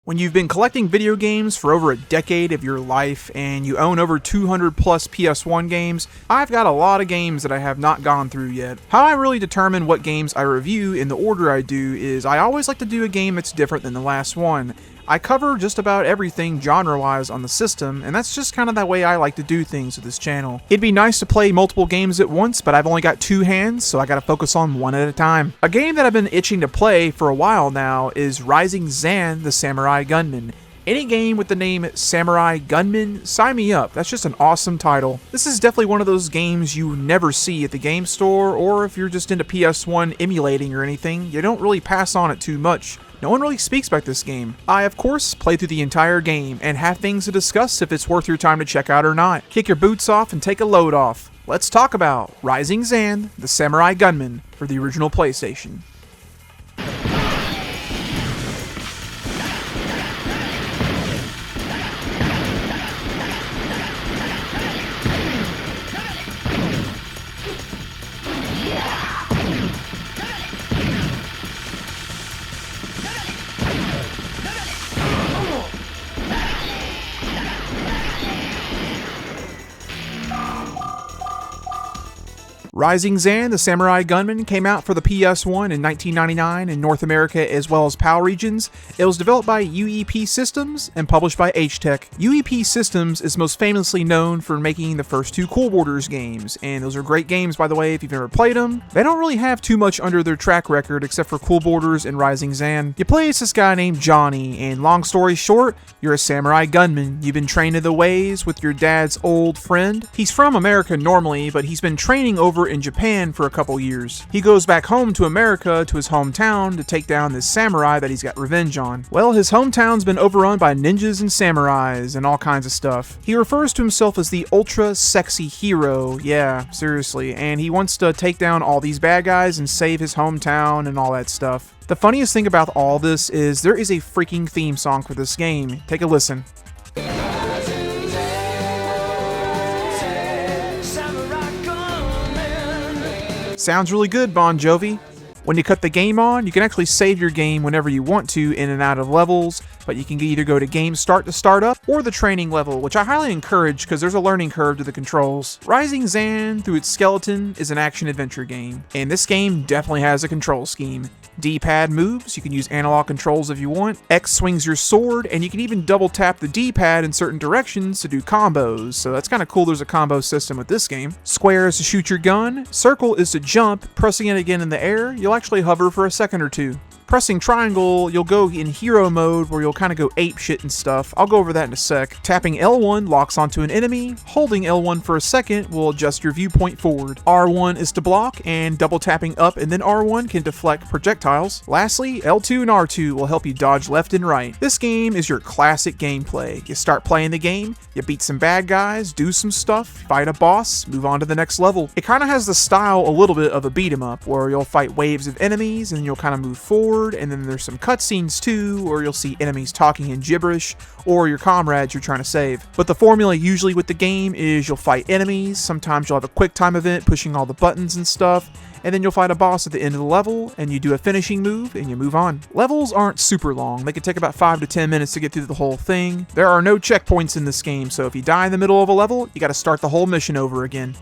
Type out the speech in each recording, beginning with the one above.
When you've been collecting video games for over a decade of your life and you own over 200 plus PS1 games, I've got a lot of games that I have not gone through yet. How I really determine what games I review in the order I do is I always like to do a game that's different than the last one. I cover just about everything genre-wise on the system, and that's just kind of that way I like to do things with this channel. It'd be nice to play multiple games at once, but I've only got two hands, so I gotta focus on one at a time. A game that I've been itching to play for a while now is Rising Zan, the Samurai Gunman. Any game with the name Samurai Gunman, sign me up. That's just an awesome title. This is definitely one of those games you never see at the game store, or if you're just into PS1 emulating or anything, you don't really pass on it too much. No one really speaks about this game. I, of course, play through the entire game and have things to discuss if it's worth your time to check out or not. Kick your boots off and take a load off. Let's talk about Rising Zan, the Samurai Gunman for the original PlayStation. Rising Zan, the Samurai Gunman, came out for the PS1 in 1999 in North America as well as PAL regions. It was developed by UEP Systems and published by H-Tech. UEP Systems is most famously known for making the first two Cool Borders games, and those are great games, by the way, if you've never played them. They don't really have too much under their track record except for Cool Borders and Rising Zan. You play as this guy named Johnny, and long story short, you're a samurai gunman. You've been trained in the ways with your dad's old friend. He's from America normally, but he's been training over in Japan for a couple years. He goes back home to America to his hometown to take down this samurai that he's got revenge on. Well, his hometown's been overrun by ninjas and samurais and all kinds of stuff. He refers to himself as the ultra sexy hero. Yeah, seriously. And he wants to take down all these bad guys and save his hometown and all that stuff. The funniest thing about all this is there is a freaking theme song for this game. Take a listen. Sounds really good, Bon Jovi. When you cut the game on, you can actually save your game whenever you want to in and out of levels, but you can either go to game start to start up or the training level, which I highly encourage because there's a learning curve to the controls. Rising Zan, through its skeleton, is an action-adventure game, and this game definitely has a control scheme. D-pad moves, you can use analog controls if you want. X swings your sword, and you can even double tap the D-pad in certain directions to do combos, so that's kind of cool there's a combo system with this game. Square is to shoot your gun, circle is to jump, pressing it again in the air, you'll actually hover for a second or two. Pressing triangle, you'll go in hero mode where you'll kind of go ape shit and stuff. I'll go over that in a sec. Tapping L1 locks onto an enemy. Holding L1 for a second will adjust your viewpoint forward. R1 is to block, and double tapping up and then R1 can deflect projectiles. Lastly, L2 and R2 will help you dodge left and right. This game is your classic gameplay. You start playing the game, you beat some bad guys, do some stuff, fight a boss, move on to the next level. It kind of has the style a little bit of a beat 'em up, where you'll fight waves of enemies and you'll kind of move forward. And then there's some cutscenes too, or you'll see enemies talking in gibberish, or your comrades you're trying to save. But the formula usually with the game is you'll fight enemies, sometimes you'll have a quick time event pushing all the buttons and stuff, and then you'll fight a boss at the end of the level, and you do a finishing move, and you move on. Levels aren't super long. They could take about 5 to 10 minutes to get through the whole thing. There are no checkpoints in this game, so if you die in the middle of a level, you gotta start the whole mission over again.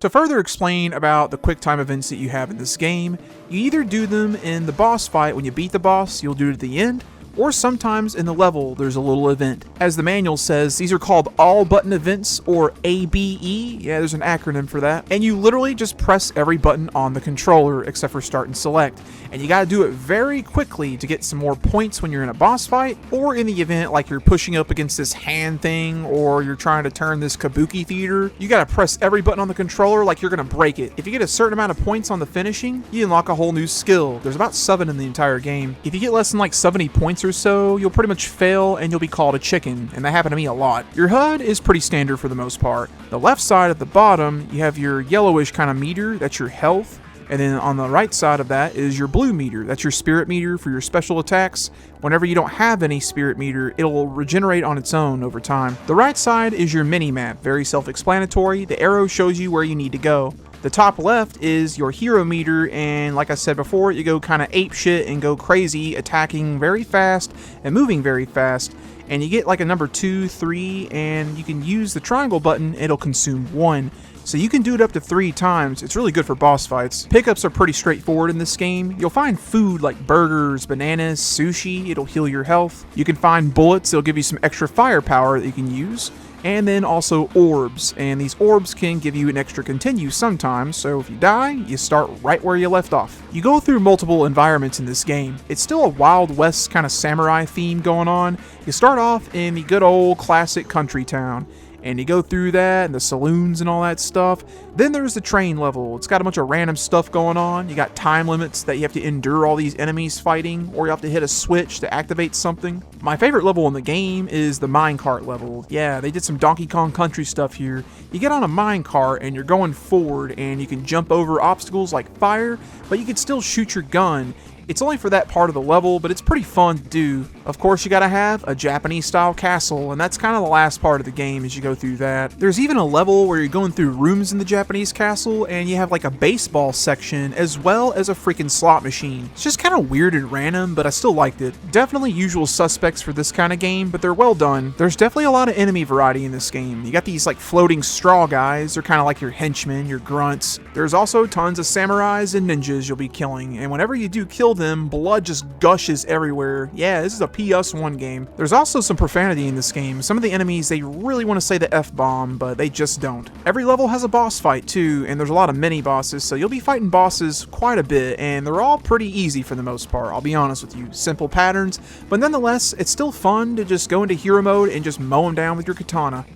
To further explain about the quick time events that you have in this game, you either do them in the boss fight when you beat the boss, you'll do it at the end, or sometimes in the level there's a little event. As the manual says, these are called all button events, or ABE, yeah, there's an acronym for that, and you literally just press every button on the controller except for start and select, and you gotta do it very quickly to get some more points when you're in a boss fight, or in the event like you're pushing up against this hand thing, or you're trying to turn this kabuki theater, you gotta press every button on the controller like you're gonna break it. If you get a certain amount of points on the finishing, you unlock a whole new skill. There's about 7 in the entire game. If you get less than like 70 points or so, you'll pretty much fail and you'll be called a chicken, and that happened to me a lot. Your HUD is pretty standard for the most part. The left side at the bottom, you have your yellowish kind of meter, that's your health, and then on the right side of that is your blue meter, that's your spirit meter for your special attacks. Whenever you don't have any spirit meter, it'll regenerate on its own over time. The right side is your mini-map, very self-explanatory. The arrow shows you where you need to go. The top left is your hero meter, and like I said before, you go kind of ape shit and go crazy, attacking very fast and moving very fast. And you get like a number 2, 3, and you can use the triangle button, it'll consume 1. So you can do it up to 3 times. It's really good for boss fights. Pickups are pretty straightforward in this game. You'll find food like burgers, bananas, sushi, it'll heal your health. You can find bullets, it'll give you some extra firepower that you can use. And then also orbs, and these orbs can give you an extra continue sometimes, so if you die, you start right where you left off. You go through multiple environments in this game. It's still a Wild West kind of samurai theme going on. You start off in the good old classic country town, and you go through that and the saloons and all that stuff. Then there's the train level. It's got a bunch of random stuff going on. You got time limits that you have to endure all these enemies fighting, or you have to hit a switch to activate something. My favorite level in the game is the minecart level. Yeah, they did some Donkey Kong Country stuff here. You get on a minecart and you're going forward, and you can jump over obstacles like fire, but you can still shoot your gun. It's only for that part of the level, but it's pretty fun to do. Of course, you gotta have a Japanese-style castle, and that's kind of the last part of the game as you go through that. There's even a level where you're going through rooms in the Japanese castle, and you have like a baseball section, as well as a freaking slot machine. It's just kind of weird and random, but I still liked it. Definitely usual suspects for this kind of game, but they're well done. There's definitely a lot of enemy variety in this game. You got these like floating straw guys, they're kind of like your henchmen, your grunts. There's also tons of samurais and ninjas you'll be killing, and whenever you do kill them, blood just gushes everywhere. Yeah, this is a PS1 game. There's also some profanity in this game. Some of the enemies, they really want to say the F-bomb, but they just don't. Every level has a boss fight too, and there's a lot of mini bosses, so you'll be fighting bosses quite a bit, and they're all pretty easy for the most part, I'll be honest with you. Simple patterns, but nonetheless, it's still fun to just go into hero mode and just mow them down with your katana.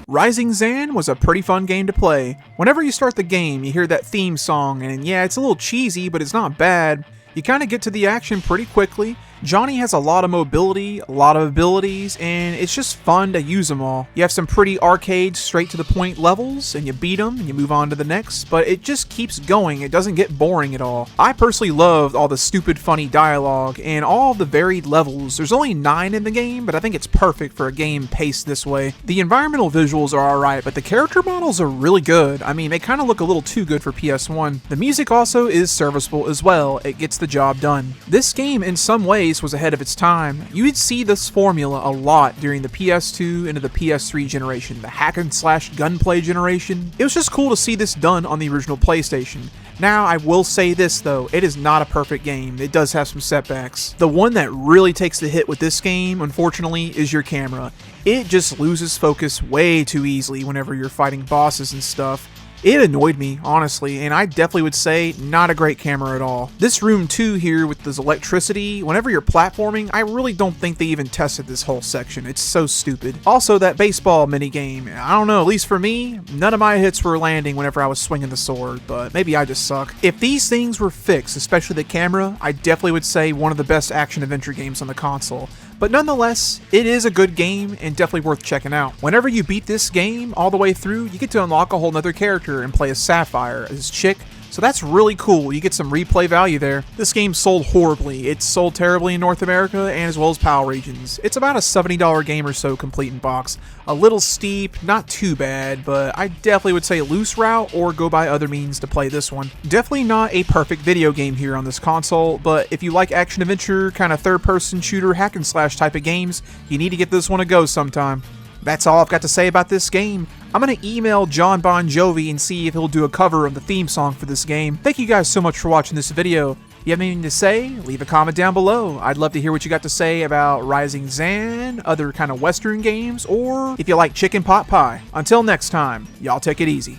Rising Zan was a pretty fun game to play. Whenever you start the game, you hear that theme song, and yeah, it's a little cheesy, but it's not bad. You kind of get to the action pretty quickly. Johnny has a lot of mobility, a lot of abilities, and it's just fun to use them all. You have some pretty arcade, straight to the point levels, and you beat them, and you move on to the next, but it just keeps going. It doesn't get boring at all. I personally loved all the stupid, funny dialogue, and all the varied levels. There's only 9 in the game, but I think it's perfect for a game paced this way. The environmental visuals are alright, but the character models are really good. I mean, they kind of look a little too good for PS1. The music also is serviceable as well. It gets the job done. This game, in some ways, was ahead of its time. You would see this formula a lot during the PS2 into the PS3 generation, the hack and slash gunplay generation. It was just cool to see this done on the original PlayStation. Now, I will say this though, it is not a perfect game. It does have some setbacks. The one that really takes the hit with this game, unfortunately, is your camera. It just loses focus way too easily whenever you're fighting bosses and stuff. It annoyed me, honestly, and I definitely would say not a great camera at all. This room 2 here with this electricity, whenever you're platforming, I really don't think they even tested this whole section. It's so stupid. Also, that baseball minigame, I don't know, at least for me, none of my hits were landing whenever I was swinging the sword, but maybe I just suck. If these things were fixed, especially the camera, I definitely would say one of the best action-adventure games on the console. But nonetheless, it is a good game and definitely worth checking out. Whenever you beat this game all the way through, you get to unlock a whole nother character and play as Sapphire, as Chick. So that's really cool. You get some replay value there. This game sold horribly. It sold terribly in North America and as well as PAL regions. It's about a $70 game or so complete in box. A little steep, not too bad, but I definitely would say loose route or go by other means to play this one. Definitely not a perfect video game here on this console, but if you like action-adventure, kind of third-person shooter, hack-and-slash type of games, you need to get this one a go sometime. That's all I've got to say about this game. I'm going to email John Bon Jovi and see if he'll do a cover of the theme song for this game. Thank you guys so much for watching this video. If you have anything to say, leave a comment down below. I'd love to hear what you got to say about Rising Zan, other kind of Western games, or if you like chicken pot pie. Until next time, y'all take it easy.